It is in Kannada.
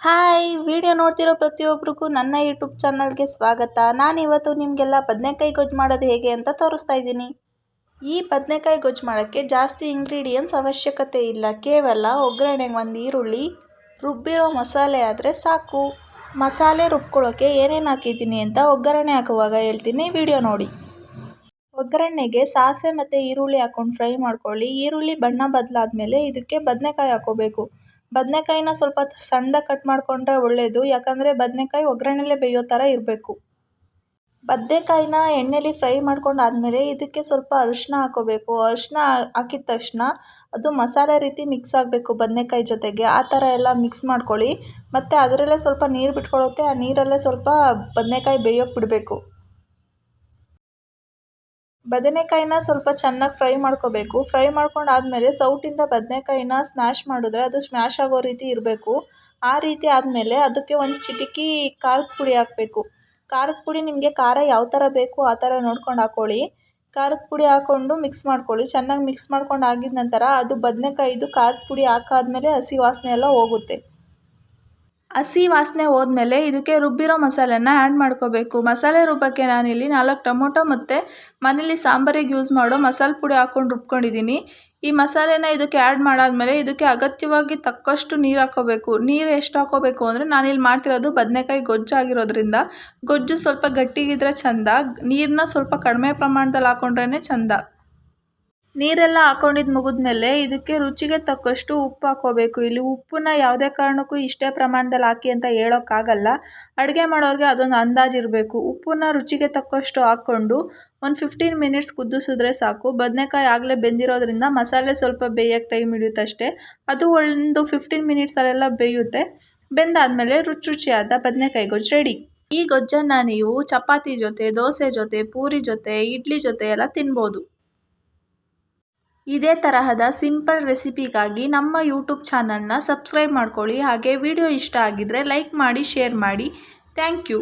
ಹಾಯ್ ವಿಡಿಯೋ ನೋಡ್ತಿರೋ ಪ್ರತಿಯೊಬ್ಬರಿಗೂ ನನ್ನ ಯೂಟ್ಯೂಬ್ ಚಾನಲ್ಗೆ ಸ್ವಾಗತ. ನಾನಿವತ್ತು ನಿಮಗೆಲ್ಲ ಬದನೆಕಾಯಿ ಗೊಜ್ಜು ಮಾಡೋದು ಹೇಗೆ ಅಂತ ತೋರಿಸ್ತಾ ಇದ್ದೀನಿ. ಈ ಬದನೆಕಾಯಿ ಗೊಜ್ಜು ಮಾಡೋಕ್ಕೆ ಜಾಸ್ತಿ ಇಂಗ್ರೀಡಿಯೆಂಟ್ಸ್ ಅವಶ್ಯಕತೆ ಇಲ್ಲ. ಕೇವಲ ಒಗ್ಗರಣೆಗೆ ಒಂದು ಈರುಳ್ಳಿ, ರುಬ್ಬಿರೋ ಮಸಾಲೆ ಆದರೆ ಸಾಕು. ಮಸಾಲೆ ರುಬ್ಕೊಳ್ಳೋಕ್ಕೆ ಏನೇನು ಹಾಕಿದ್ದೀನಿ ಅಂತ ಒಗ್ಗರಣೆ ಹಾಕುವಾಗ ಹೇಳ್ತೀನಿ, ವಿಡಿಯೋ ನೋಡಿ. ಒಗ್ಗರಣೆಗೆ ಸಾಸಿವೆ ಮತ್ತು ಈರುಳ್ಳಿ ಹಾಕ್ಕೊಂಡು ಫ್ರೈ ಮಾಡ್ಕೊಳ್ಳಿ. ಈರುಳ್ಳಿ ಬಣ್ಣ ಬದಲಾದ್ಮೇಲೆ ಇದಕ್ಕೆ ಬದನೆಕಾಯಿ ಹಾಕ್ಕೋಬೇಕು. ಬದನೆಕಾಯಿನ ಸ್ವಲ್ಪ ಸಣ್ಣದಾಗಿ ಕಟ್ ಮಾಡಿಕೊಂಡ್ರೆ ಒಳ್ಳೆಯದು, ಯಾಕಂದರೆ ಬದನೆಕಾಯಿ ಒಗ್ಗರಣೆಲೇ ಬೇಯೋ ಥರ ಇರಬೇಕು. ಬದನೆಕಾಯಿನ ಎಣ್ಣೆಲಿ ಫ್ರೈ ಮಾಡ್ಕೊಂಡಾದ್ಮೇಲೆ ಇದಕ್ಕೆ ಸ್ವಲ್ಪ ಅರಿಶಿನ ಹಾಕ್ಕೋಬೇಕು. ಅರಿಶಿನ ಹಾಕಿದ ತಕ್ಷಣ ಅದು ಮಸಾಲೆ ರೀತಿ ಮಿಕ್ಸ್ ಆಗಬೇಕು ಬದನೆಕಾಯಿ ಜೊತೆಗೆ. ಆ ಥರ ಎಲ್ಲ ಮಿಕ್ಸ್ ಮಾಡ್ಕೊಳ್ಳಿ. ಮತ್ತು ಅದರಲ್ಲೇ ಸ್ವಲ್ಪ ನೀರು ಬಿಟ್ಕೊಳ್ಳುತ್ತೆ, ಆ ನೀರಲ್ಲೇ ಸ್ವಲ್ಪ ಬದನೆಕಾಯಿ ಬೇಯೋಕ್ಕೆ ಬಿಡಬೇಕು. ಬದನೆಕಾಯಿನ ಸ್ವಲ್ಪ ಚೆನ್ನಾಗಿ ಫ್ರೈ ಮಾಡ್ಕೋಬೇಕು. ಫ್ರೈ ಮಾಡ್ಕೊಂಡಾದ್ಮೇಲೆ ಸೌಟಿಂದ ಬದನೆಕಾಯಿನ ಸ್ಮ್ಯಾಶ್ ಮಾಡಿದ್ರೆ ಅದು ಸ್ಮ್ಯಾಶ್ ಆಗೋ ರೀತಿ ಇರಬೇಕು. ಆ ರೀತಿ ಆದಮೇಲೆ ಅದಕ್ಕೆ ಒಂದು ಚಿಟಿಕೆ ಖಾರದ ಪುಡಿ ಹಾಕಬೇಕು. ಖಾರದ ಪುಡಿ ನಿಮಗೆ ಖಾರ ಯಾವ ಥರ ಬೇಕು ಆ ಥರ ನೋಡ್ಕೊಂಡು ಹಾಕ್ಕೊಳ್ಳಿ. ಖಾರದ ಪುಡಿ ಹಾಕ್ಕೊಂಡು ಮಿಕ್ಸ್ ಮಾಡ್ಕೊಳ್ಳಿ. ಚೆನ್ನಾಗಿ ಮಿಕ್ಸ್ ಮಾಡ್ಕೊಂಡು ಆಗಿದ ನಂತರ ಅದು ಬದನೆಕಾಯಿದು ಖಾರದ ಪುಡಿ ಹಾಕಾದ್ಮೇಲೆ ಹಸಿ ವಾಸನೆ ಎಲ್ಲ ಹೋಗುತ್ತೆ. ಹಸಿ ವಾಸನೆ ಹೋದ್ಮೇಲೆ ಇದಕ್ಕೆ ರುಬ್ಬಿರೋ ಮಸಾಲೆನ ಆ್ಯಡ್ ಮಾಡ್ಕೋಬೇಕು. ಮಸಾಲೆ ರುಬ್ಬಕ್ಕೆ ನಾನಿಲ್ಲಿ 4 ಟೊಮೊಟೊ ಮತ್ತು ಮನೇಲಿ ಸಾಂಬಾರಿಗೆ ಯೂಸ್ ಮಾಡೋ ಮಸಾಲೆ ಪುಡಿ ಹಾಕ್ಕೊಂಡು ರುಬ್ಕೊಂಡಿದ್ದೀನಿ. ಈ ಮಸಾಲೆನ ಇದಕ್ಕೆ ಆ್ಯಡ್ ಮಾಡಾದ್ಮೇಲೆ ಇದಕ್ಕೆ ಅಗತ್ಯವಾಗಿ ತಕ್ಕಷ್ಟು ನೀರು ಹಾಕ್ಕೋಬೇಕು. ನೀರು ಎಷ್ಟು ಹಾಕ್ಕೋಬೇಕು ಅಂದರೆ ನಾನಿಲ್ಲಿ ಮಾಡ್ತಿರೋದು ಬದನೆಕಾಯಿ ಗೊಜ್ಜು ಆಗಿರೋದ್ರಿಂದ ಗೊಜ್ಜು ಸ್ವಲ್ಪ ಗಟ್ಟಿಗಿದ್ರೆ ಚೆಂದ. ನೀರನ್ನ ಸ್ವಲ್ಪ ಕಡಿಮೆ ಪ್ರಮಾಣದಲ್ಲಿ ಹಾಕ್ಕೊಂಡ್ರೇ ಚೆಂದ. ನೀರೆಲ್ಲ ಹಾಕ್ಕೊಂಡಿದ್ದು ಮುಗಿದ್ಮೇಲೆ ಇದಕ್ಕೆ ರುಚಿಗೆ ತಕ್ಕಷ್ಟು ಉಪ್ಪು ಹಾಕ್ಕೋಬೇಕು. ಇಲ್ಲಿ ಉಪ್ಪನ್ನ ಯಾವುದೇ ಕಾರಣಕ್ಕೂ ಇಷ್ಟೇ ಪ್ರಮಾಣದಲ್ಲಿ ಹಾಕಿ ಅಂತ ಹೇಳೋಕ್ಕಾಗಲ್ಲ. ಅಡುಗೆ ಮಾಡೋರಿಗೆ ಅದೊಂದು ಅಂದಾಜು ಇರಬೇಕು. ಉಪ್ಪನ್ನ ರುಚಿಗೆ ತಕ್ಕಷ್ಟು ಹಾಕ್ಕೊಂಡು ಒಂದು 15 ಮಿನಿಟ್ಸ್ ಕುದಿಸಿದ್ರೆ ಸಾಕು. ಬದನೆಕಾಯಿ ಆಗಲೇ ಬೆಂದಿರೋದ್ರಿಂದ ಮಸಾಲೆ ಸ್ವಲ್ಪ ಬೇಯೋಕ್ಕೆ ಟೈಮ್ ಹಿಡಿಯುತ್ತೆ ಅಷ್ಟೇ. ಅದು ಒಂದು 15 ಮಿನಿಟ್ಸಲ್ಲೆಲ್ಲ ಬೇಯುತ್ತೆ. ಬೆಂದಾದಮೇಲೆ ರುಚಿಯಾದ ಬದನೆಕಾಯಿ ಗೊಜ್ಜು ರೆಡಿ. ಈ ಗೊಜ್ಜನ್ನು ನೀವು ಚಪಾತಿ ಜೊತೆ, ದೋಸೆ ಜೊತೆ, ಪೂರಿ ಜೊತೆ, ಇಡ್ಲಿ ಜೊತೆ ಎಲ್ಲ ತಿನ್ಬೋದು. ಇದೇ ತರಹದ ಸಿಂಪಲ್ ರೆಸಿಪಿಗಾಗಿ ನಮ್ಮ ಯೂಟ್ಯೂಬ್ ಚಾನಲ್ನ ಸಬ್ಸ್ಕ್ರೈಬ್ ಮಾಡ್ಕೊಳ್ಳಿ. ಹಾಗೆ ವಿಡಿಯೋ ಇಷ್ಟ ಆಗಿದ್ದರೆ ಲೈಕ್ ಮಾಡಿ, ಶೇರ್ ಮಾಡಿ. Thank you.